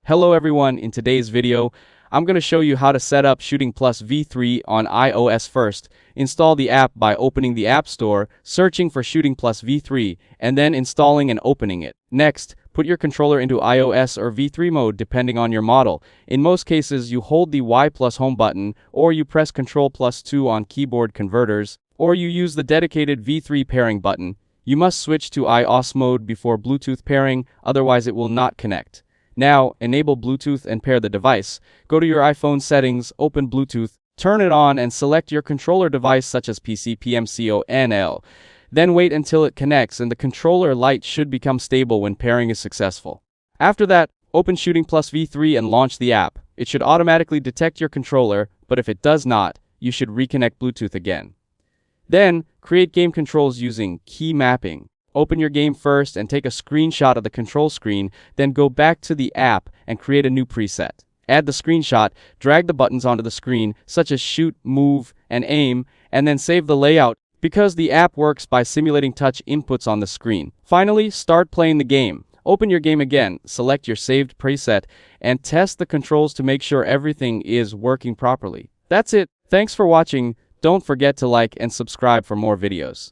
Hello everyone, in today's video, I'm going to show you how to set up ShootingPlus V3 on iOS first. Install the app by opening the App Store, searching for ShootingPlus V3, and then installing and opening it. Next, put your controller into iOS or V3 mode depending on your model. In most cases, you hold the Y plus home button, or you press Ctrl+2 on keyboard converters, or you use the dedicated V3 pairing button. You must switch to iOS mode before Bluetooth pairing, otherwise it will not connect. Now, enable Bluetooth and pair the device. Go to your iPhone settings, open Bluetooth, turn it on and select your controller device such as PC, PMCONL. Then wait until it connects and the controller light should become stable when pairing is successful. After that, open ShootingPlus V3 and launch the app. It should automatically detect your controller, but if it does not, you should reconnect Bluetooth again. Then, create game controls using key mapping. Open your game first and take a screenshot of the control screen, then go back to the app and create a new preset. Add the screenshot, drag the buttons onto the screen, such as shoot, move, and aim, and then save the layout because the app works by simulating touch inputs on the screen. Finally, start playing the game. Open your game again, select your saved preset, and test the controls to make sure everything is working properly. That's it. Thanks for watching. Don't forget to like and subscribe for more videos.